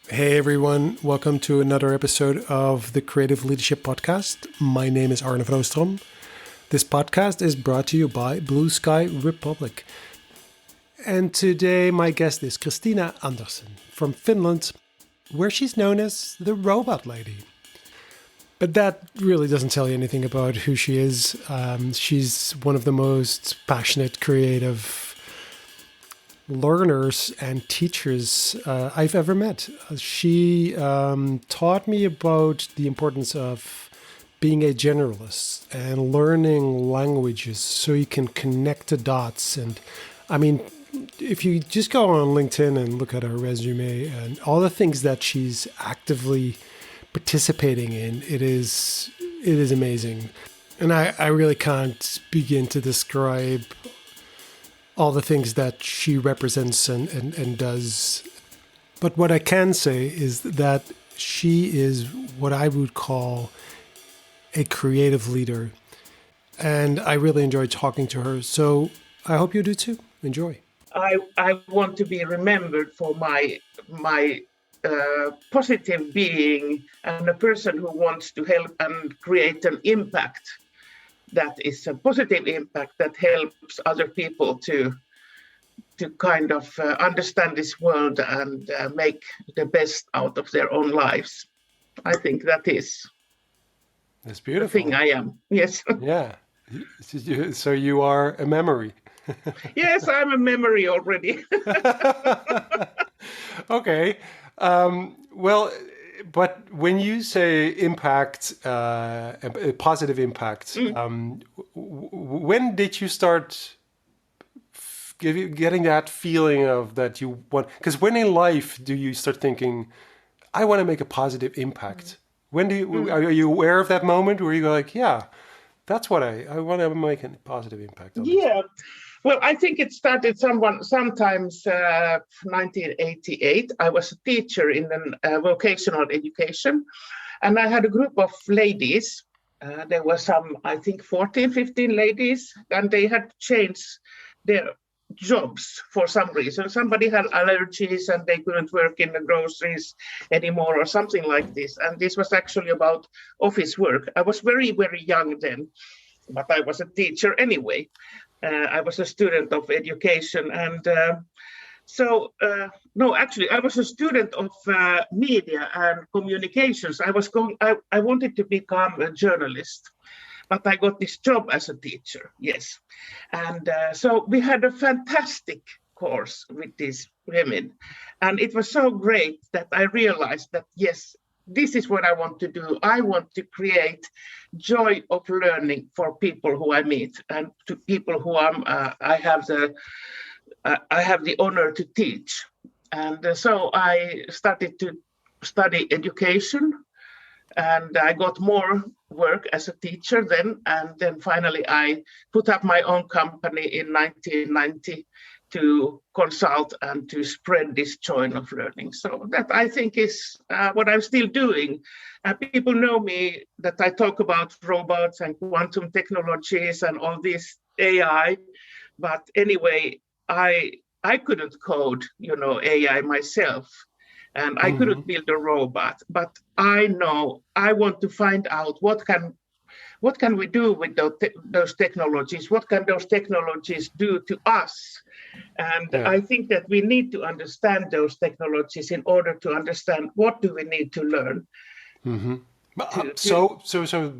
Hey everyone, welcome to another episode of the Creative Leadership Podcast. My name is Arne van Oostrom. This podcast is brought to you by Blue Sky Republic. And today my guest is Cristina Andersson from Finland, where she's known as the Robot Lady. But that really doesn't tell you anything about who she is. She's one of the most passionate, creative learners and teachers I've ever met. She taught me about the importance of being a generalist and learning languages so you can connect the dots. And I mean, if you just go on LinkedIn and look at her resume and all the things that she's actively participating in, it is amazing. And I really can't begin to describe all the things that she represents and does. But what I can say is that she is what I would call a creative leader. And I really enjoyed talking to her. So I hope you do too. Enjoy. I want to be remembered for my positive being and a person who wants to help and create an impact that is a positive impact that helps other people to kind of understand this world and make the best out of their own lives. I think that is That's beautiful. the thing I am. Yes. Yeah. So you are a memory. Yes, I'm a memory already. Okay. Well, but when you say impact, a positive impact, when did you start getting that feeling of that you want? Because when in life do you start thinking, I want to make a positive impact? When do you, are you aware of that moment where you go like, yeah, that's what I want to make a positive impact on this? Yeah. Well, I think it started sometimes 1988. I was a teacher in vocational education, and I had a group of ladies. There were some, I think, 14, 15 ladies, and they had changed their jobs for some reason. Somebody had allergies and they couldn't work in the groceries anymore or something like this. And this was actually about office work. I was very, very young then, but I was a teacher anyway. I was a student of education, and I was a student of media and communications. I wanted to become a journalist, but I got this job as a teacher. Yes, and so we had a fantastic course with these women, and it was so great that I realized that yes, this is what I want to do. I want to create joy of learning for people who I meet and to people who I have the honor to teach. And so I started to study education, and I got more work as a teacher then. And then finally I put up my own company in 1990 to consult and to spread this joy of learning. So that I think is what I'm still doing. People know me that I talk about robots and quantum technologies and all this AI. But anyway, I couldn't code, AI myself. And I couldn't build a robot. But I know I want to find out what can we do with those technologies? What can those technologies do to us? And I think that we need to understand those technologies in order to understand what do we need to learn. So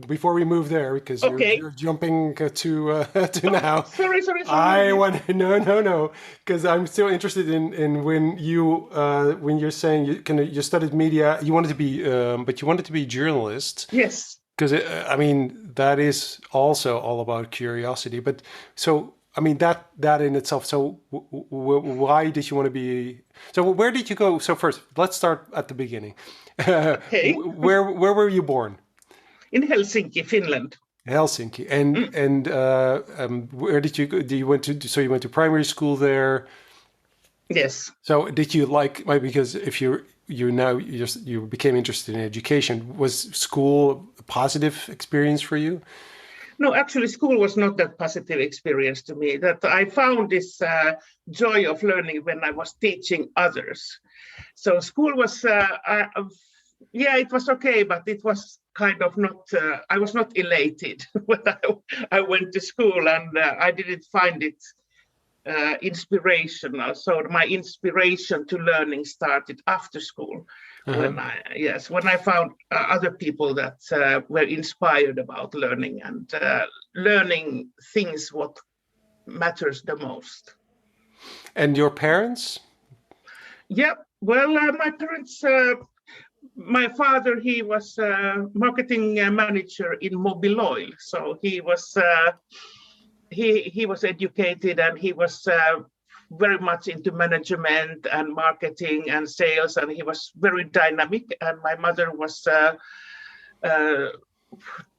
before we move there, because you're jumping to now. Sorry. I want no, because I'm still interested in when you're saying you studied media, you wanted to be, but you wanted to be a journalist. Yes. Because that is also all about curiosity. But so I mean that in itself. So why did you want to be? So where did you go? So first, let's start at the beginning. Okay. Where were you born? In Helsinki, Finland. Helsinki, and where did you go? You went to? So you went to primary school there. Yes. So did you because if you became interested in education, was school a positive experience for you? No, actually, school was not that positive experience to me. That I found this joy of learning when I was teaching others. So school was, yeah, it was okay, but it was kind of not. I was not elated when I went to school, and I didn't find it inspirational. So my inspiration to learning started after school. Uh-huh. When I found other people that were inspired about learning and learning things what matters the most. And your parents? Yeah, well, my parents, my father, he was marketing manager in Mobil Oil, so he was educated, and he was very much into management and marketing and sales, and he was very dynamic. And my mother was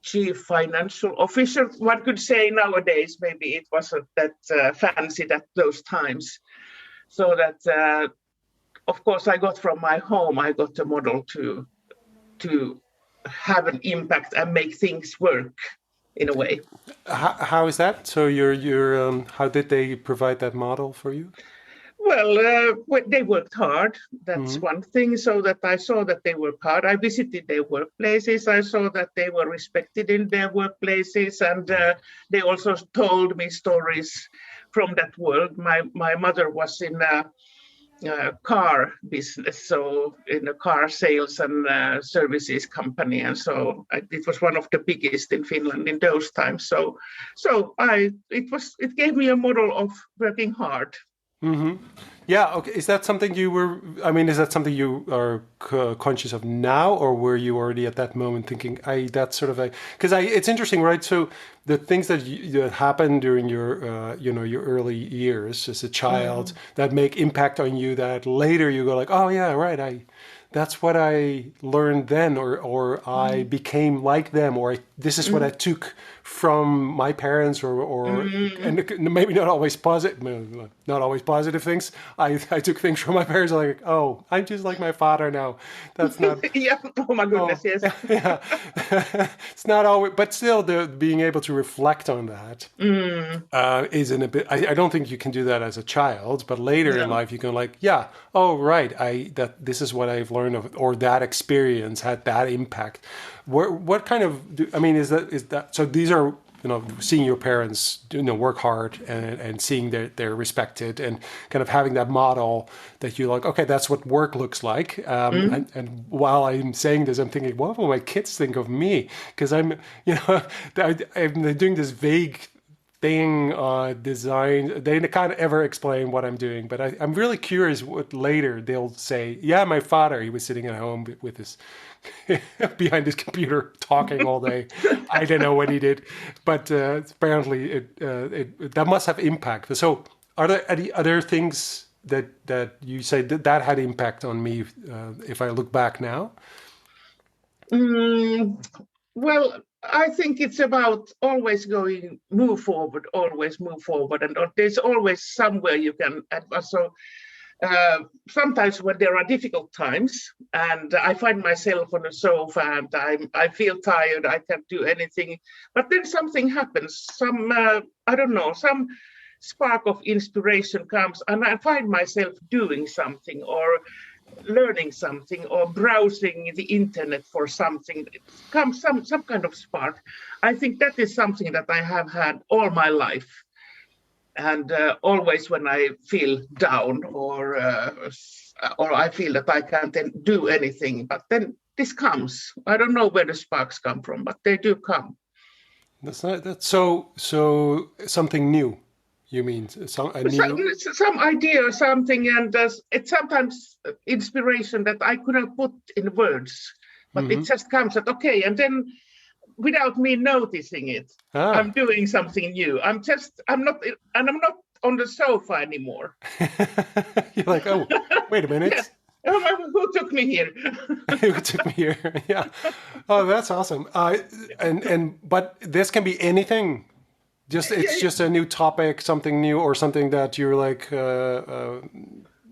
chief financial officer, one could say nowadays. Maybe it wasn't that fancy at those times. So that, of course, I got from my home, I got a model to have an impact and make things work in a way. How is that? So how did they provide that model for you? Well, they worked hard. That's Mm-hmm. one thing. So that I saw that they worked hard. I visited their workplaces. I saw that they were respected in their workplaces, and they also told me stories from that world. My mother was in car business, so in a car sales and services company, and so it was one of the biggest in Finland in those times. It gave me a model of working hard. Mm-hmm. Yeah. Okay. Is that something you were? I mean, is that something you are conscious of now, or were you already at that moment thinking, "I that's sort of a"? Because it's interesting, right? So the things that happened during your, your early years as a child that make impact on you, that later you go like, "Oh yeah, right. That's what I learned then, or I became like them, or this is what I took from my parents, and maybe not always positive things. I took things from my parents like, oh, I'm just like my father now. That's not. Yeah. Oh my Oh, goodness. Yes. yeah, yeah. It's not always, but still, the being able to reflect on that is in a bit. I don't think you can do that as a child, but later in No. life, you can like, yeah, oh right, that this is what I've learned of, or that experience had that impact. What kind of? I mean, is that so? These are seeing your parents work hard and seeing they're respected and kind of having that model that you like, okay, that's what work looks like. And while I'm saying this, I'm thinking, what will my kids think of me? Because I'm I'm doing this vague thing, design. They can't ever explain what I'm doing, but I'm really curious what later they'll say. Yeah, my father, he was sitting at home with his behind his computer talking all day. I don't know what he did, but apparently it that must have impact. So, are there any other things that you say that had impact on me if I look back now? Mm, well, I think it's about move forward, always move forward, and there's always somewhere you can advance. So sometimes when there are difficult times and I find myself on a sofa and I feel tired, I can't do anything, but then something happens, I don't know, some spark of inspiration comes and I find myself doing something or learning something or browsing the internet for something. It comes some kind of spark. I think that is something that I have had all my life. And always when I feel down or I feel that I can't do anything, but then this comes. I don't know where the sparks come from, but they do come. That's so something new. You mean a new? Some idea or something, and it's sometimes inspiration that I couldn't put in words, but it just comes at okay, and then without me noticing it, Ah. I'm doing something new. I'm not, and I'm not on the sofa anymore. You're like, oh, wait a Yeah. minute. Who took me here? Who took me here? Yeah. Oh, that's awesome. But this can be anything. Just Yeah, it's just a new topic, something new, or something that you're like,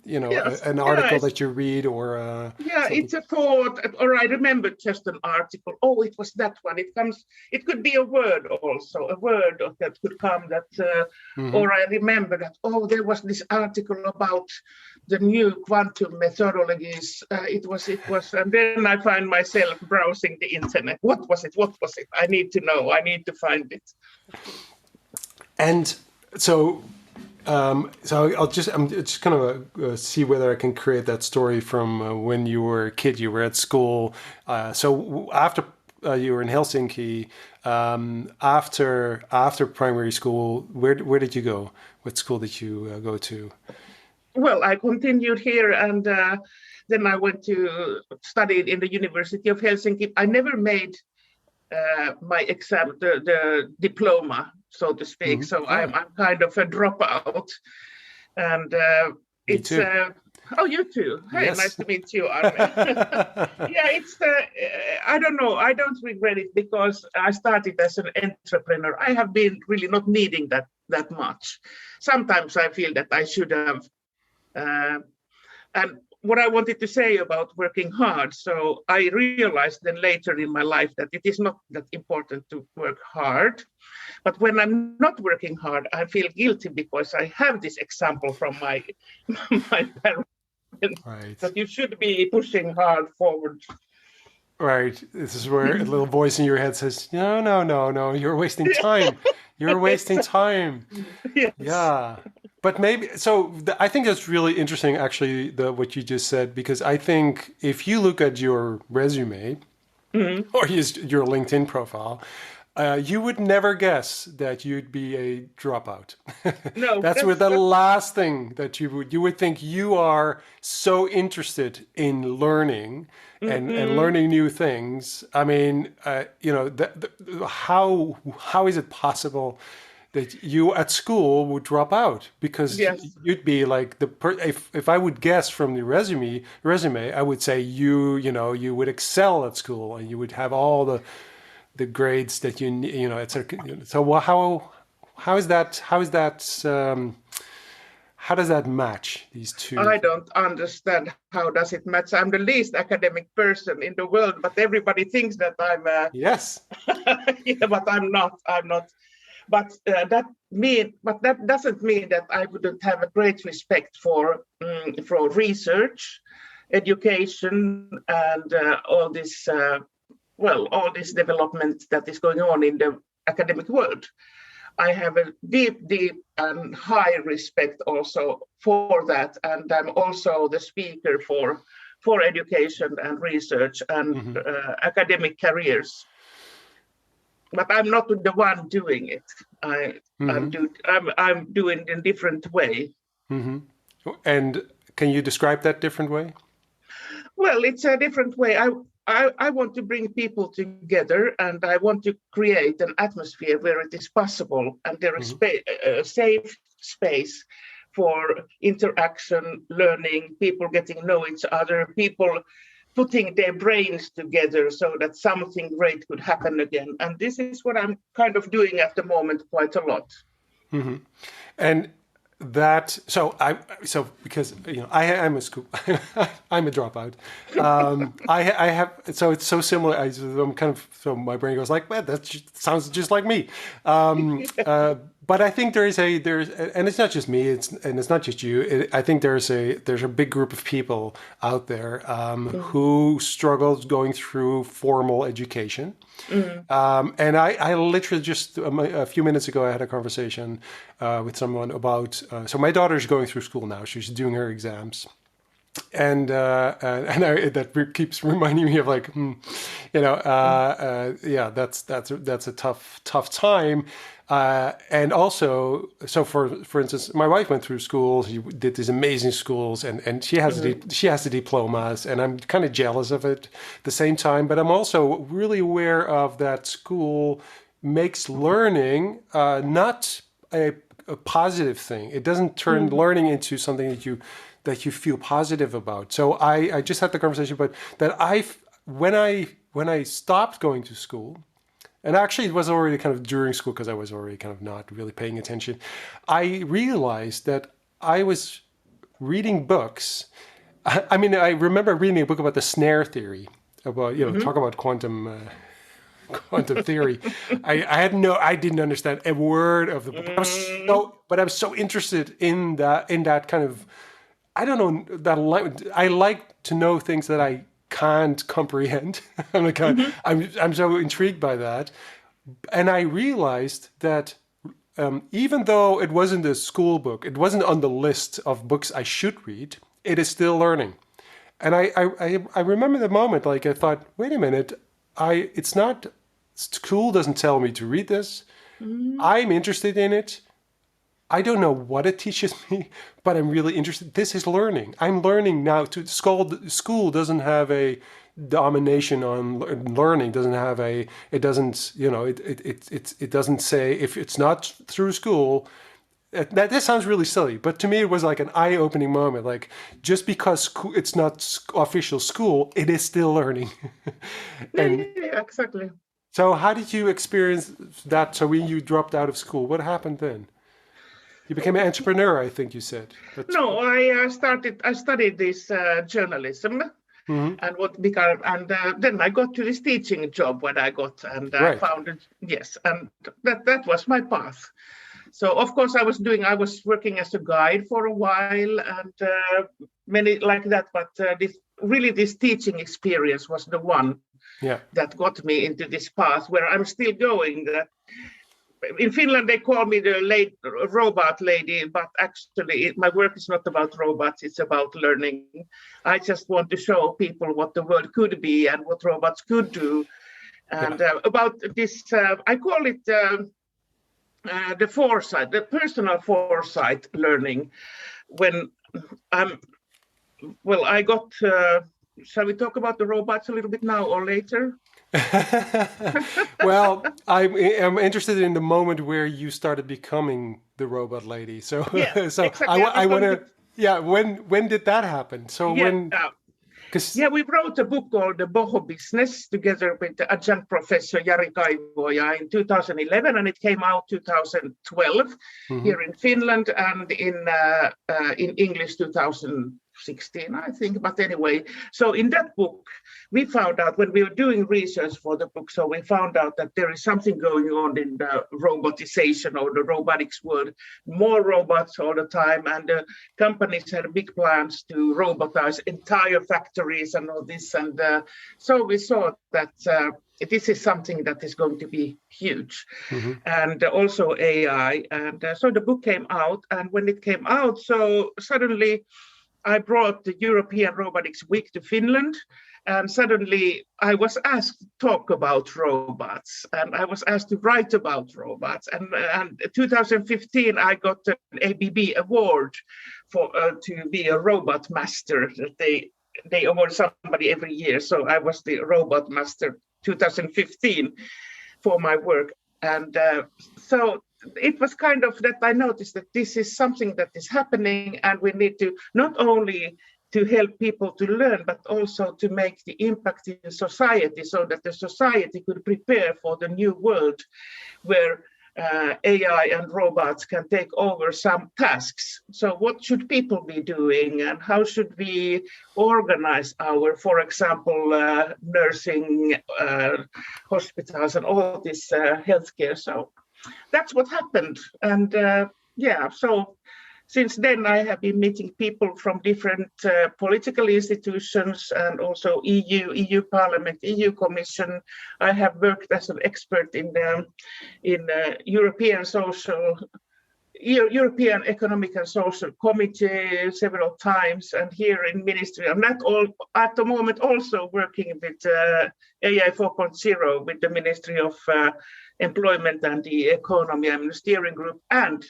Yes, an article yes. that you read or Yeah, something. it's a thought, or I remember just an article. Oh, it was that one. It could be a word also, a word that could come that, Hmm. or I remember that, oh, there was this article about the new quantum methodologies. And then I find myself browsing the internet. What was it? What was it? I need to know. I need to find it. And so, I'm just kind of see whether I can create that story from when you were a kid. You were at school. After you were in Helsinki, after primary school, where did you go? What school did you go to? Well, I continued here, and then I went to study in the University of Helsinki. I never made my exam, the diploma, so to speak. Hmm. So Oh, I'm kind of a dropout, and me it's. too. Oh, you too. Hey, nice Yes. to meet you, Arne. Yeah, it's. I don't know. I don't regret it because I started as an entrepreneur. I have been really not needing that much. Sometimes I feel that I should have. Uh, and what I wanted to say about working hard. So I realized then later in my life that it is not that important to work hard. But when I'm not working hard, I feel guilty because I have this example from my my parents Right. that you should be pushing hard forward. Right. This is where a little voice in your head says, "No, no, no, no. You're wasting time. You're wasting time." Yes. Yeah. But maybe so. I think that's really interesting, actually, what you just said, because I think if you look at your resume Mhm. or your LinkedIn profile, you would never guess that you'd be a dropout. No, That's what that's the last thing that you would think. You are so interested in learning and mm-mm. learning new things. I mean, how is it possible that you at school would drop out? Because Yes. you'd be like if I would guess from the resume, I would say you would excel at school and you would have all the grades that etc. So how does that match these two I things? don't understand how does it match. I'm the least academic person in the world, but everybody thinks that I'm. Yes. Yeah, but I'm not. I'm not. But that doesn't mean that I wouldn't have a great respect for research, education, and all this development that is going on in the academic world. I have a deep and high respect also for that, and I'm also the speaker for education and research and Hmm. academic careers. But I'm not the one doing it. Hmm. I'm doing it in a different way. Hmm. And can you describe that different way? Well, it's a different way. I want to bring people together, and I want to create an atmosphere where it is possible and there is Hmm. a safe space for interaction, learning, people getting to know each other, people putting their brains together so that something great could happen again. And this is what I'm kind of doing at the moment quite a lot. Hmm. And because I'm a school I'm a dropout. I have so it's so similar. I'm kind of so my brain goes like, well, that sounds just like me. But I think there's and it's not just me. It's not just you. I think there's a big group of people out there Mm, who struggles going through formal education. mm, And I literally just a few minutes ago, I had a conversation with someone about. So my daughter's going through school now. She's doing her exams, and that keeps reminding me of like, mm, yeah, that's a tough time. And also, so for instance, my wife went through school. She did these amazing schools, and mm, she has the diplomas, and I'm kind of jealous of it at the same time. But I'm also really aware of that school makes learning not a positive thing. It doesn't turn mm. learning into something that you feel positive about. So I just had the conversation, but that when I stopped going to school, and actually it was already kind of during school because I was already kind of not really paying attention, I realized that I was reading books. I mean, I remember reading a book about the snare theory, about, talk about quantum theory. I didn't understand a word of the book. But I was so interested in that kind of, I don't know, I like to know things that I can't comprehend. I'm so intrigued by that. And I realized that even though it wasn't a school book, it wasn't on the list of books I should read, it is still learning. And I remember the moment, like I thought, wait a minute, it's not, school doesn't tell me to read this. I'm interested in it. I don't know what it teaches me, but I'm really interested. This is learning. I'm learning now. School doesn't have a domination on learning. It doesn't, it doesn't say if it's not through school. That sounds really silly, but to me it was like an eye-opening moment. Like, just because it's not official school, it is still learning. And Yeah, exactly. so how did you experience that? So when you dropped out of school, what happened then? You became an entrepreneur, I think you said. No, I studied this journalism, and then I got to this teaching job when I got, and I Right. found it. Yes, and that was my path. So of course I was working as a guide for a while, and many like that. But this teaching experience was the one that got me into this path where I'm still going. In Finland, they call me the robot lady, but actually my work is not about robots, it's about learning. I just want to show people what the world could be and what robots could do. And about this, I call it the foresight, the personal foresight learning. When I got, shall we talk about the robots a little bit now or later? Well, I'm interested in the moment where you started becoming the robot lady. So, exactly. I want to. Yeah, when did that happen? So we wrote a book called The Boho Business together with the adjunct professor Jari Kaivoja in 2011, and it came out 2012 here in Finland, and in English 2016, I think. But anyway, so in that book, we found out when we were doing research for the book, so we found out that there is something going on in the robotization or the robotics world, more robots all the time, and companies had big plans to robotize entire factories and all this. And so we saw that this is something that is going to be huge, and also AI. And so the book came out, and when it came out, so suddenly I brought the European Robotics Week to Finland, and suddenly I was asked to talk about robots, and I was asked to write about robots. And 2015, I got an ABB award for to be a robot master. They award somebody every year, so I was the robot master 2015 for my work. And so it was kind of that I noticed that this is something that is happening, and we need to not only to help people to learn, but also to make the impact in society so that the society could prepare for the new world where AI and robots can take over some tasks. So what should people be doing, and how should we organize our, for example, nursing, hospitals and all this healthcare? So that's what happened. And so since then, I have been meeting people from different political institutions and also EU Parliament, EU Commission. I have worked as an expert in European Economic and Social Committee several times, and here in Ministry. I'm not all at the moment also working with AI 4.0 with the Ministry of Employment and the Economy. I'm in the steering group and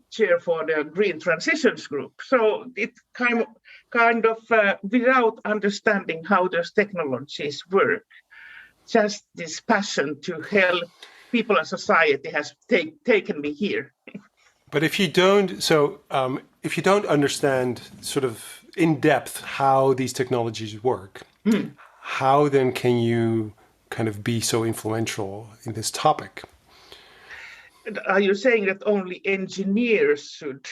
chair for the Green Transitions Group. So it kind of without understanding how those technologies work, just this passion to help people and society has taken me here. But if you don't, if you don't understand sort of in depth how these technologies work, how then can you kind of be so influential in this topic? Are you saying that only engineers should?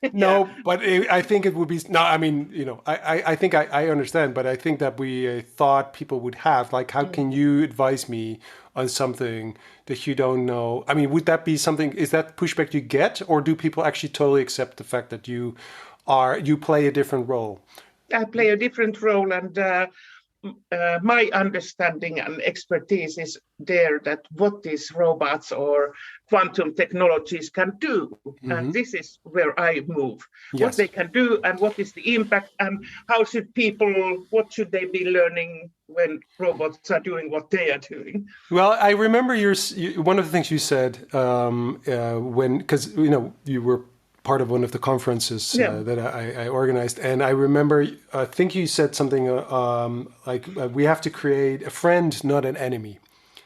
Yeah. No, but I think it would be no. I mean, I think I understand, but I think that we thought people would have like, how Mm. can you advise me on something that you don't know? I mean, would that be something? Is that pushback you get, or do people actually totally accept the fact that you play a different role? I play a different role, and my understanding and expertise is there that what these robots or quantum technologies can do. And Hmm. this is where I move. What they Yes. can do and what is the impact, and how should people, what should they be learning when robots are doing what they are doing? Well, I remember one of the things you said when, because you were part of one of the conferences Yeah. that I organized, and I remember I think you said something like we have to create a friend, not an enemy.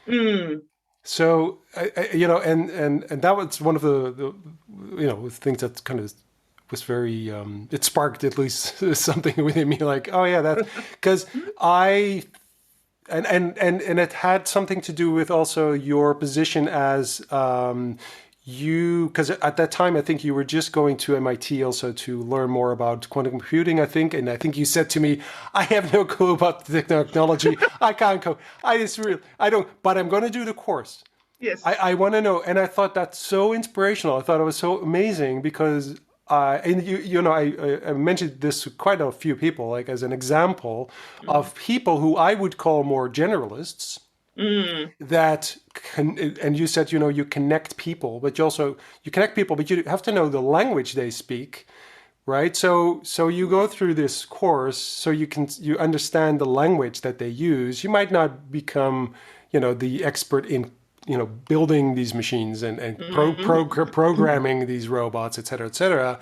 Mm. So and that was one of the things that kind of was very it sparked at least something within me, like, oh yeah, that's because I and it had something to do with also your position as you, because at that time I think you were just going to MIT also to learn more about quantum computing, I think, and I think you said to me, I have no clue about the technology, I can't go, I don't, but I'm going to do the course. Yes. I want to know, and I thought that's so inspirational. I thought it was so amazing because, and I mentioned this to quite a few people, like as an example Mm. of people who I would call more generalists Mm. that can, and you said, you connect people, but you connect people, but you have to know the language they speak, right? So you go through this course so you understand the language that they use. You might not become, the expert in, building these machines and Mm. programming these robots, et cetera, et cetera.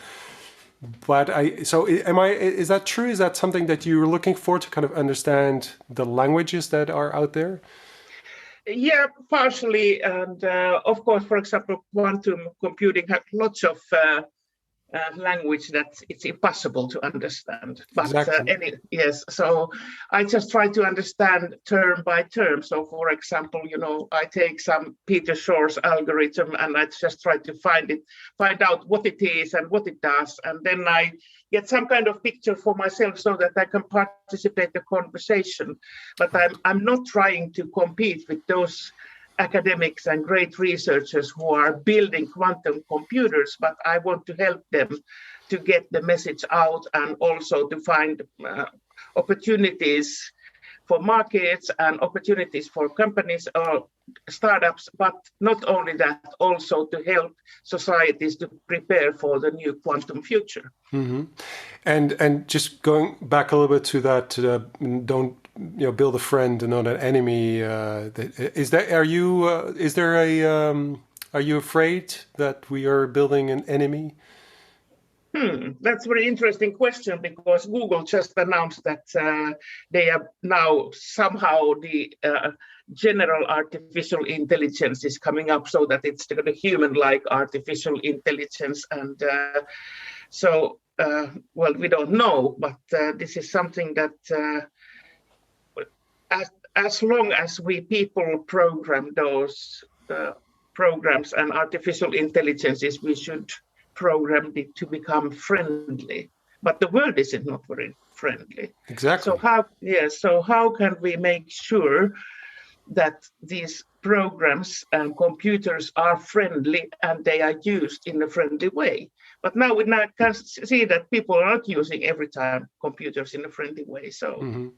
But is that true? Is that something that you're looking for, to kind of understand the languages that are out there? Yeah, partially. And of course, for example, quantum computing has lots of language that it's impossible to understand. But Exactly. yes, so I just try to understand term by term. So, for example, I take some Peter Shor's algorithm and I just try to find out what it is and what it does, and then I get some kind of picture for myself so that I can participate in the conversation. But Right. I'm not trying to compete with those academics and great researchers who are building quantum computers, but I want to help them to get the message out and also to find opportunities for markets and opportunities for companies or startups, but not only that, also to help societies to prepare for the new quantum future. Hmm. And just going back a little bit to that, don't build a friend and not an enemy. Are you afraid that we are building an enemy? That's a very interesting question, because Google just announced that they are now somehow the general artificial intelligence is coming up, so that it's the human-like artificial intelligence. And well, we don't know, but this is something that as long as we people program those programs and artificial intelligences, we should program it to become friendly. But the world is not very friendly. So Exactly. how can we make sure that these programs and computers are friendly and they are used in a friendly way? But now we now can see that people are not using every time computers in a friendly way. Hmm.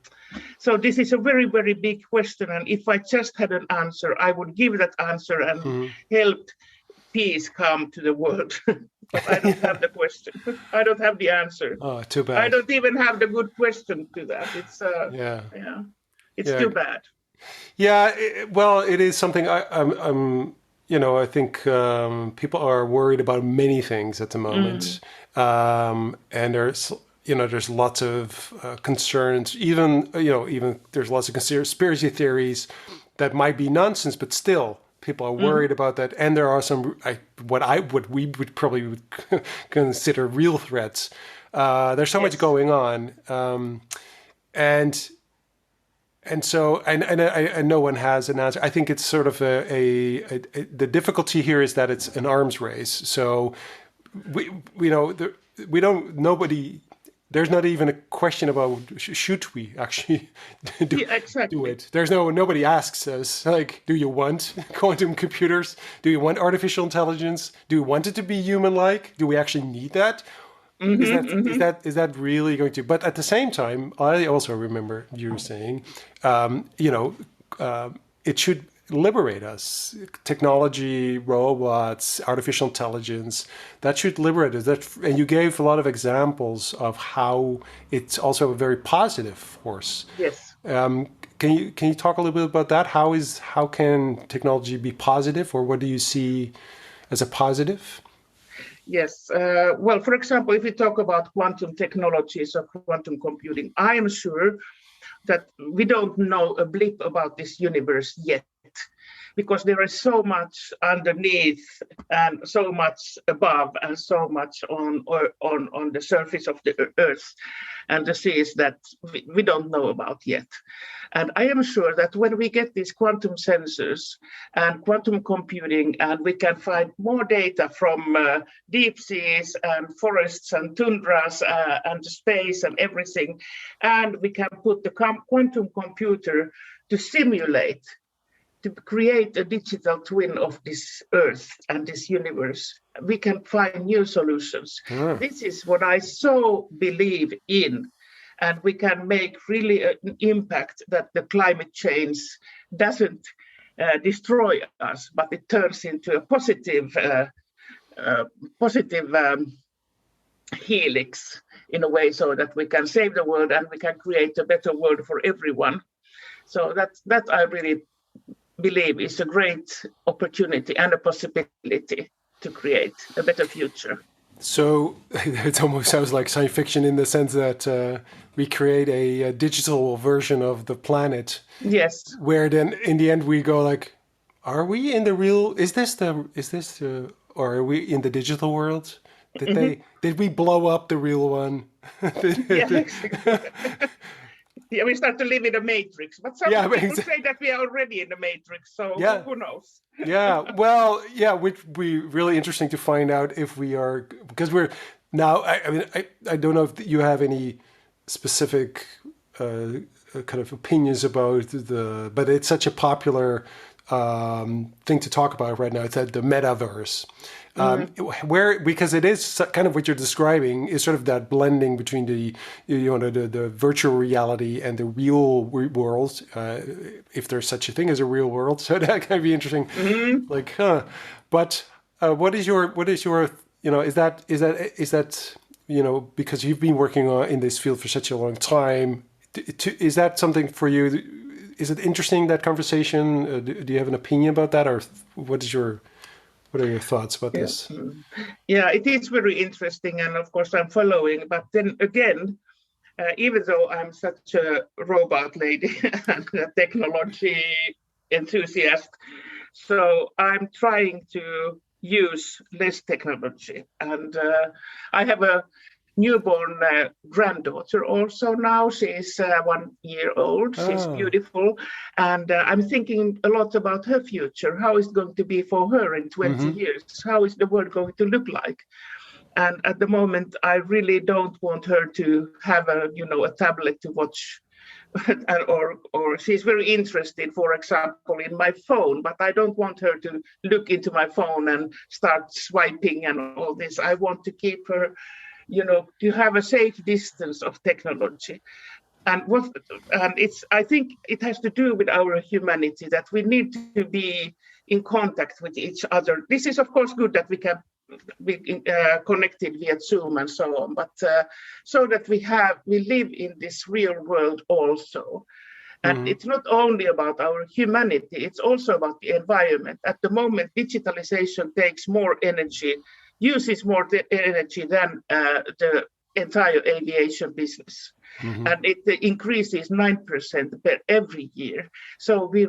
So this is a very, very big question. And if I just had an answer, I would give that answer and Hmm. help peace come to the world. But I don't have Yeah. the question. I don't have the answer. Oh, too I bad. don't even have the good question to that. Yeah. Yeah, it's Yeah. too bad. Yeah. Well, it is something I'm I think people are worried about many things at the Mm. moment, and there's lots of concerns. Even even there's lots of conspiracy theories that might be nonsense, but still people are Mm. worried about that. And there are some what we would probably would consider real threats. There's so much Yes. going on, and so and no one has an answer. I think it's sort of the difficulty here is that it's an arms race. So we there's not even a question about should we actually do, Yeah, do exactly. it. Nobody asks us, like, do you want quantum computers? Do you want artificial intelligence? Do you want it to be human-like? Do we actually need that? Hmm, hmm. Is that really going to? But at the same time, I also remember you saying, it should liberate us. Technology, robots, artificial intelligence, that should liberate us. And you gave a lot of examples of how it's also a very positive force. Yes. Um, can you talk a little bit about that? How can technology be positive, or what do you see as a positive? Yes. Well, for example, if we talk about quantum technologies or quantum computing, I am sure that we don't know a blip about this universe yet, because there is so much underneath and so much above and so much on the surface of the earth and the seas that we don't know about yet. And I am sure that when we get these quantum sensors and quantum computing, and we can find more data from deep seas and forests and tundras and space and everything, and we can put the quantum computer to simulate, to create a digital twin of this earth and this universe, we can find new solutions. Ah. This is what I so believe in. And we can make really an impact that the climate change doesn't destroy us, but it turns into a positive helix in a way, so that we can save the world and we can create a better world for everyone. So that I really believe is a great opportunity and a possibility to create a better future. So it almost sounds like science fiction in the sense that we create a digital version of the planet, Yes. where then in the end we go like, are we in the real? Or are we in the digital world? Mhm. Did we blow up the real one? Yeah, exactly. Yeah, we start to live in the matrix, but some Yeah, people say that we are already in the matrix, so yeah, who knows? yeah. Well, yeah, which would be really interesting to find out if we are, because we're now. I don't know if you have any specific kind of opinions about but it's such a popular thing to talk about right now. It's the metaverse. Um, Mhm. where because it is kind of what you're describing is sort of that blending between the virtual reality and the real world, if there's such a thing as a real world. So that can be interesting. Mhm. Like, huh? But what is your is that because you've been working in this field for such a long time, is that something for you? Is it interesting, that conversation? Do you have an opinion about that, or what are your thoughts about Yeah. this? Mm. Yeah, it is very interesting, and of course I'm following. But then again, even though I'm such a robot lady and a technology enthusiast, so I'm trying to use less technology. And I have a newborn granddaughter also now. She's 1 year old. She's Ah. beautiful. And I'm thinking a lot about her future. How is it going to be for her in 20 Mm-hmm. years? How is the world going to look like? And at the moment, I really don't want her to have a tablet to watch, or she's very interested, for example, in my phone, but I don't want her to look into my phone and start swiping and all this. I want to keep her, to have a safe distance of technology. And I think it has to do with our humanity, that we need to be in contact with each other. This is of course good that we can be connected via Zoom and so on, but so that we live in this real world also. And Mm-hmm. it's not only about our humanity, it's also about the environment. At the moment, digitalization takes more energy, uses more energy than the entire aviation business. Mm-hmm. And it increases 9% every year. So we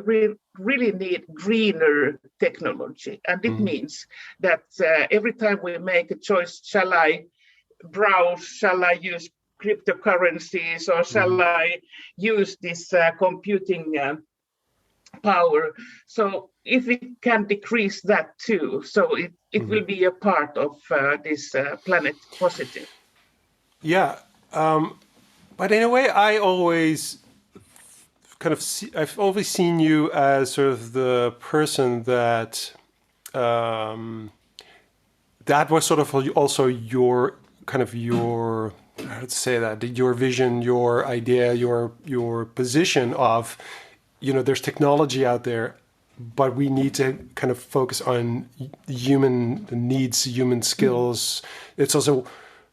really need greener technology. And it Mm-hmm. means that every time we make a choice, shall I browse, shall I use cryptocurrencies, or Mm-hmm. shall I use this computing power. So if we can decrease that too, so it will be a part of this planet positive. Yeah. But in a way, I always I've always seen you as sort of the person that that was sort of also your how to say that, your vision, your idea, your position of, there's technology out there, but we need to kind of focus on human needs, human skills. It's also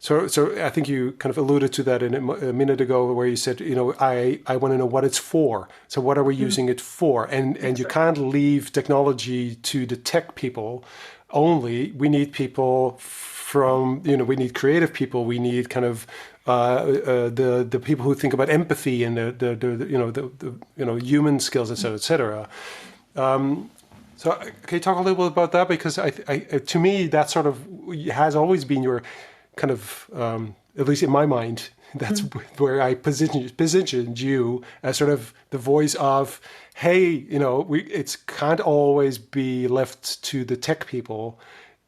so I think you kind of alluded to that a minute ago, where you said, I want to know what it's for. So what are we using it for? And you can't leave technology to the tech people only. We need people from, we need creative people. We need kind of the people who think about empathy and the human skills, et cetera, et cetera. So can you talk a little bit about that? Because I to me, that sort of has always been your kind of, at least in my mind, that's where I positioned you as sort of the voice of, hey, it can't always be left to the tech people.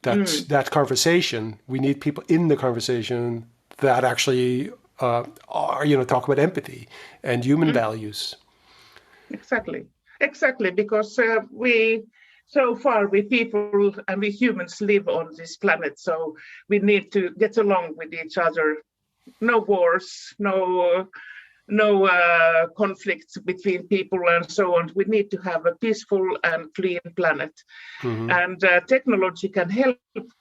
That conversation, we need people in the conversation that actually are, talk about empathy and human values. Exactly, because we people and we humans live on this planet, so we need to get along with each other. No wars, no conflicts between people and so on. We need to have a peaceful and clean planet. And technology can help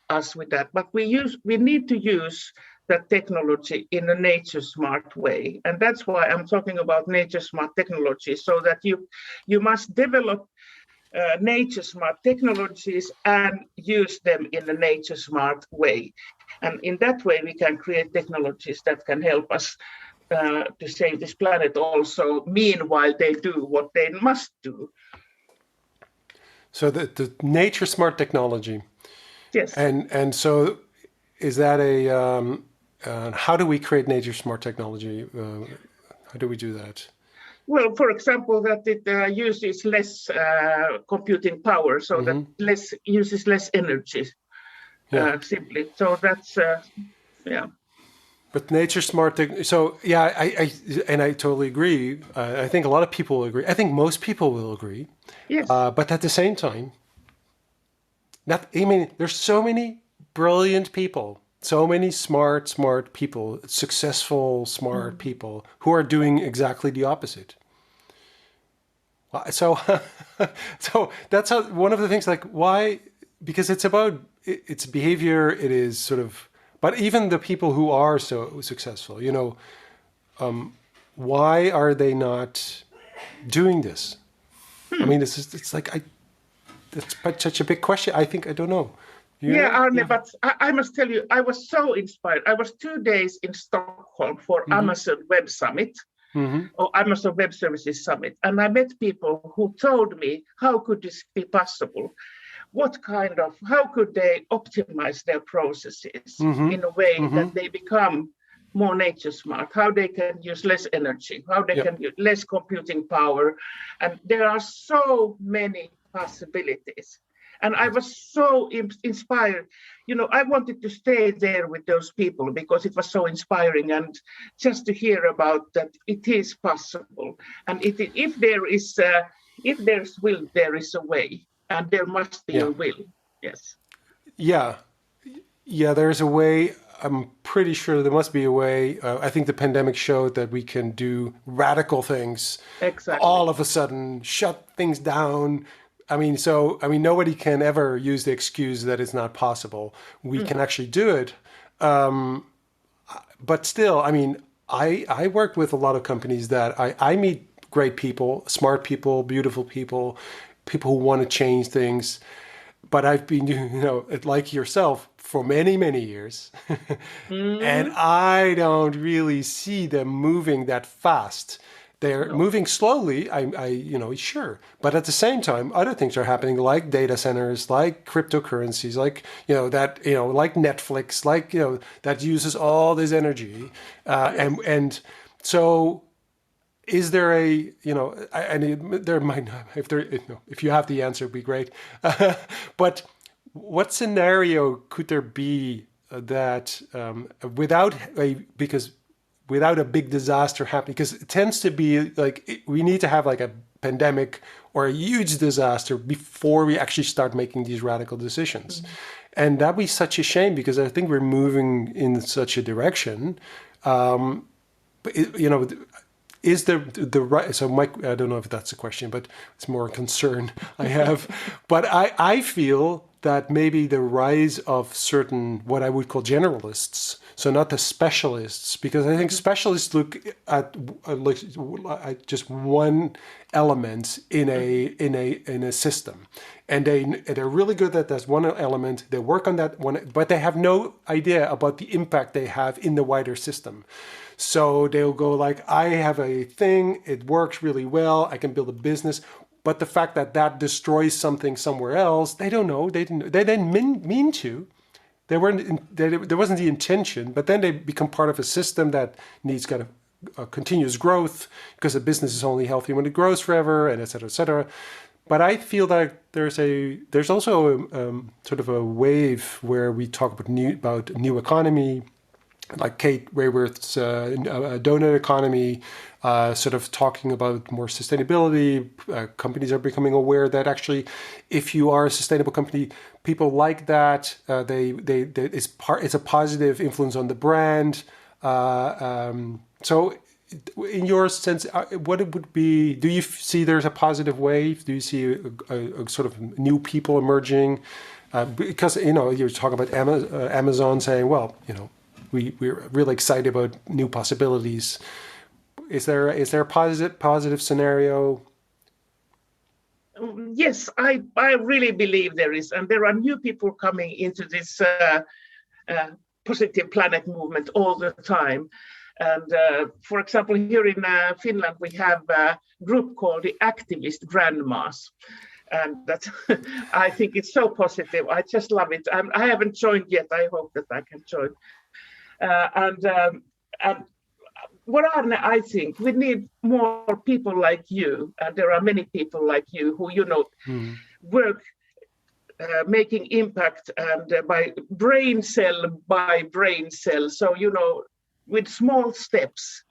us with that, but we need to use that technology in a nature smart way. And that's why I'm talking about nature smart technology, so that you must develop nature smart technologies and use them in a nature smart way. And in that way, we can create technologies that can help us to save this planet also, meanwhile they do what they must do. So the nature smart technology. Yes. And so is that how do we create nature smart technology? How do we do that? Well, for example, that it uses less computing power, so that uses less energy, simply. So that's, yeah. But nature smart, so yeah, I totally agree. I think a lot of people will agree. I think most people will agree. Yes. But at the same time, there's so many brilliant people, so many smart people, successful, smart people who are doing exactly the opposite. So, so that's one of the things. Like, why? Because it's about its behavior. It is sort of. But even the people who are so successful, why are they not doing this? I mean, it's like that's such a big question. I think I don't know. Arne, but I must tell you, I was so inspired. I was 2 days in Stockholm for Amazon Web Summit, or Amazon Web Services Summit, and I met people who told me, how could this be possible? How could they optimize their processes in a way that they become more nature smart, how they can use less energy, how they can use less computing power. And there are so many possibilities. And I was so inspired. I wanted to stay there with those people because it was so inspiring, and just to hear about that it is possible. And if there's will, there is a way. And there must be a will. Yes. Yeah, there's a way. I'm pretty sure there must be a way. I think the pandemic showed that we can do radical things. Exactly. All of a sudden, shut things down. Nobody can ever use the excuse that it's not possible. We can actually do it. But still, I work with a lot of companies that I meet great people, smart people, beautiful people who want to change things. But I've been, like yourself, for many, many years. And I don't really see them moving that fast. They're moving slowly, sure. But at the same time, other things are happening, like data centers, like cryptocurrencies, like, like Netflix, like, that uses all this energy. And so is there a, there might not, if you have the answer, it'd be great. But what scenario could there be that without a big disaster happening, because it tends to be like we need to have like a pandemic or a huge disaster before we actually start making these radical decisions. Mm-hmm. And that'd be such a shame, because I think we're moving in such a direction. But is the right? So, Mike, I don't know if that's a question, but it's more a concern I have. But I feel that maybe the rise of certain, what I would call generalists, so not the specialists, because I think specialists look at just one element in a system, and they're really good at that one element. They work on that one, but they have no idea about the impact they have in the wider system. So they'll go like, I have a thing, it works really well, I can build a business. But the fact that destroys something somewhere else, they don't know. They didn't mean to. There wasn't the intention. But then they become part of a system that needs kind of continuous growth, because a business is only healthy when it grows forever, and et cetera, et cetera. But I feel that there's also sort of a wave where we talk about new economy, like Kate Rayworth's donut economy, sort of talking about more sustainability. Companies are becoming aware that actually, if you are a sustainable company, people like that. It's a positive influence on the brand. So, in your sense, what it would be? Do you see there's a positive wave? Do you see a sort of new people emerging? Because you're talking about Amazon saying, well, we're really excited about new possibilities. Is there a positive scenario? Yes, I really believe there is, and there are new people coming into this positive planet movement all the time. And for example, here in Finland, we have a group called the Activist Grandmas. And that I think it's so positive. I just love it. I haven't joined yet. I hope that I can join. And what I think we need more people like you, and there are many people like you who work making impact, and by brain cell by brain cell. So with small steps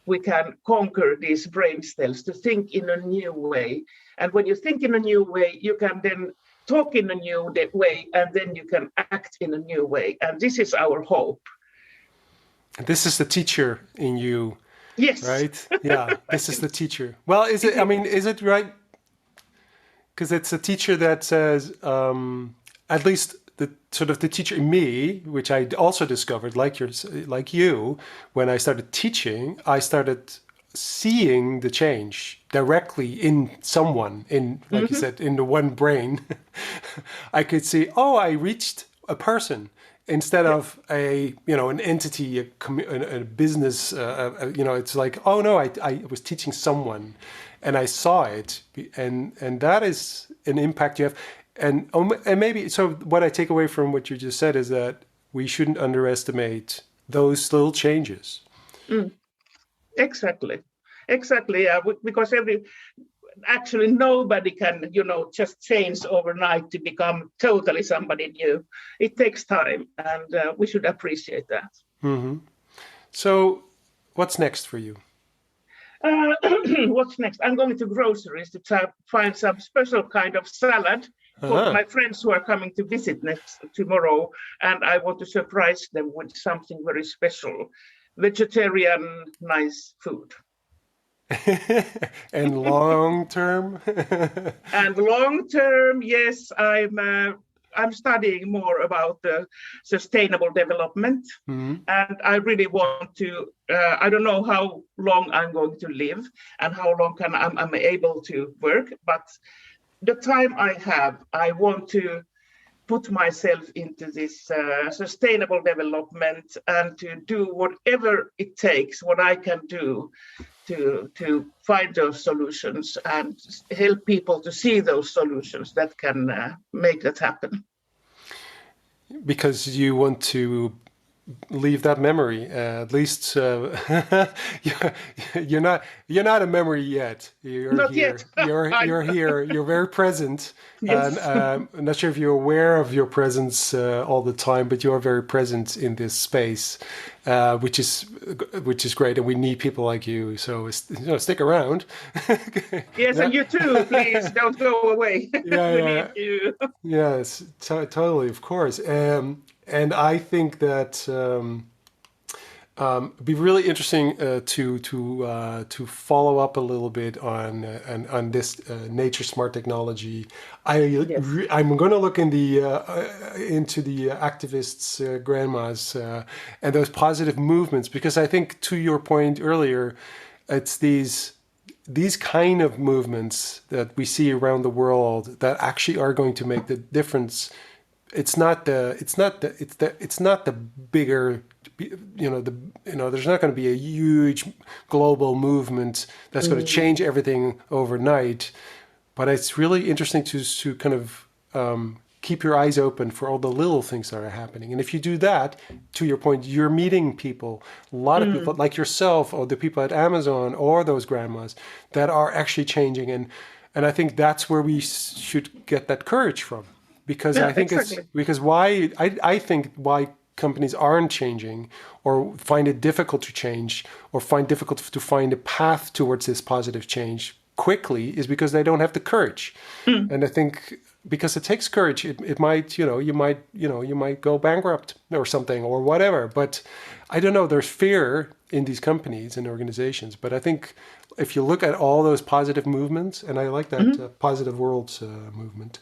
we can conquer these brain cells to think in a new way. And when you think in a new way, you can then talk in a new way, and then you can act in a new way. And this is our hope. This is the teacher in you. Yes. Right? Yeah, this is the teacher. Well, is it right? Because it's a teacher that says, at least the teacher in me, which I also discovered, like you, when I started teaching, I started seeing the change directly in someone, like you said, in the one brain. I could see, I reached a person. Instead of an entity, a business, it's like, oh no, I was teaching someone, and I saw it, and that is an impact you have, and maybe so. What I take away from what you just said is that we shouldn't underestimate those little changes. Exactly, because actually nobody can just change overnight to become totally somebody new. It takes time, and we should appreciate that. Mm-hmm. So what's next for you? What's next? I'm going to groceries to find some special kind of salad for my friends who are coming to visit tomorrow, and I want to surprise them with something very special, vegetarian nice food. And long term? And long term, yes, I'm studying more about the sustainable development, and I really want to. I don't know how long I'm going to live and how long I'm able to work, but the time I have, I want to put myself into this sustainable development and to do whatever it takes, what I can do to find those solutions and help people to see those solutions that can make that happen. Because you want to leave that memory. At least you're not a memory yet. You're Not yet. here. You're here. You're very present. And Yes. I'm not sure if you're aware of your presence all the time, but you are very present in this space, which is great. And we need people like you. So stick around. Yes, and you too. Please don't go away. Yeah, We yeah. need you. Yes, totally, of course. And I think that it'd be really interesting to follow up a little bit on this nature smart technology. Yes. I'm going to look into the activists, grandmas, and those positive movements, because I think, to your point earlier, it's these kind of movements that we see around the world that actually are going to make the difference. It's not the bigger, there's not going to be a huge global movement that's going to change everything overnight, but it's really interesting to kind of keep your eyes open for all the little things that are happening. And if you do that, to your point, you're meeting people, a lot of people like yourself, or the people at Amazon, or those grandmas that are actually changing. And I think that's where we should get that courage from. Because Yeah, I think exactly. I think why companies aren't changing, or find it difficult to change, or find difficult to find a path towards this positive change quickly, is because they don't have the courage. And I think because it takes courage, it might, you might go bankrupt or something or whatever. But I don't know, there's fear in these companies and organizations. But I think if you look at all those positive movements, and I like that positive worlds movement,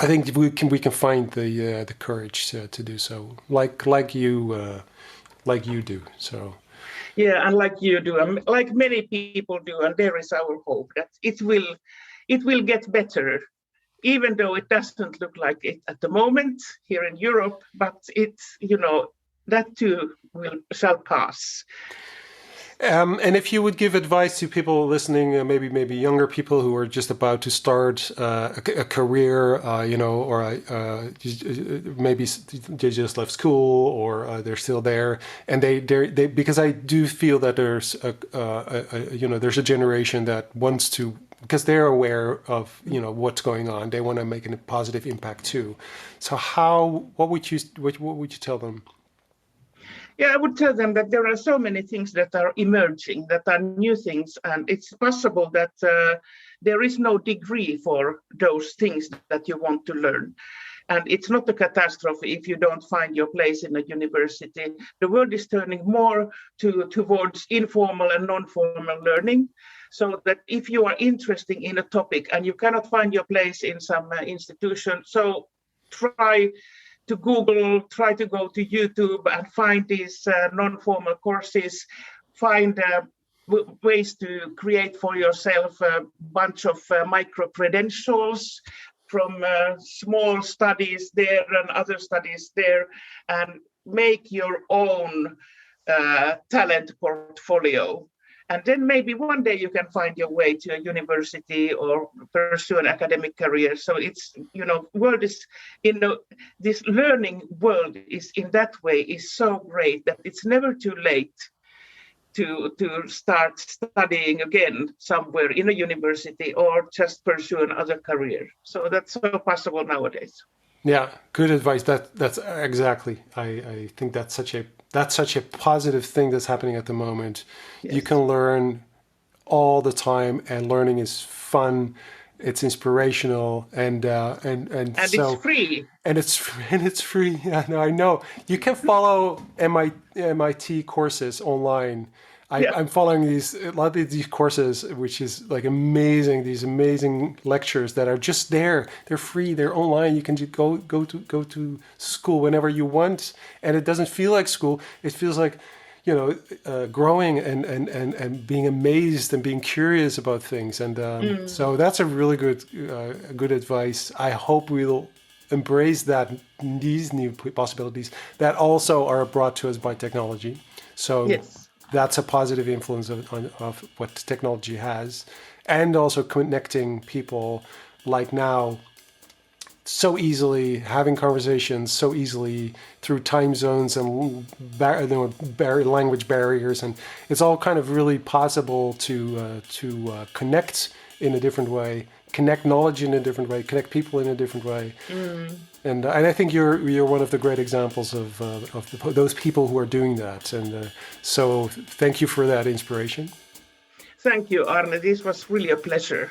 I think we can find the courage to do so, like you do. So Yeah, and like you do, and like many people do, and there is our hope that it will get better, even though it doesn't look like it at the moment here in Europe. But that too shall pass. And if you would give advice to people listening, maybe younger people who are just about to start a career, or maybe they just left school, or they're still there, and they because I do feel that there's there's a generation that wants to, because they're aware of what's going on, they want to make a positive impact too. So what would you tell them? Yeah, I would tell them that there are so many things that are emerging, that are new things, and it's possible that there is no degree for those things that you want to learn. And it's not a catastrophe if you don't find your place in a university. The world is turning more towards informal and non-formal learning, so that if you are interested in a topic and you cannot find your place in some institution, so try to Google, try to go to YouTube and find these non-formal courses, find ways to create for yourself a bunch of micro-credentials from small studies there and other studies there, and make your own talent portfolio. And then maybe one day you can find your way to a university or pursue an academic career. So it's, world is, this learning world is in that way is so great that it's never too late to start studying again somewhere in a university or just pursue another career. So that's so possible nowadays. Yeah, good advice. That's exactly. I think that's such a positive thing that's happening at the moment. Yes. You can learn all the time, and learning is fun. It's inspirational, and so it's free. And it's free. Yeah, no, I know. You can follow MIT courses online. I'm following a lot of these courses, which is like amazing. These amazing lectures that are just there. They're free. They're online. You can just go to school whenever you want, and it doesn't feel like school. It feels like growing and being amazed and being curious about things. And so that's a really good advice. I hope we'll embrace these new possibilities that also are brought to us by technology. So. Yes. That's a positive influence of what technology has, and also connecting people like now so easily, having conversations so easily through time zones and language barriers, and it's all kind of really possible to connect in a different way, connect knowledge in a different way, connect people in a different way. And I think you're one of the great examples of those people who are doing that. And so thank you for that inspiration. Thank you, Arne. This was really a pleasure.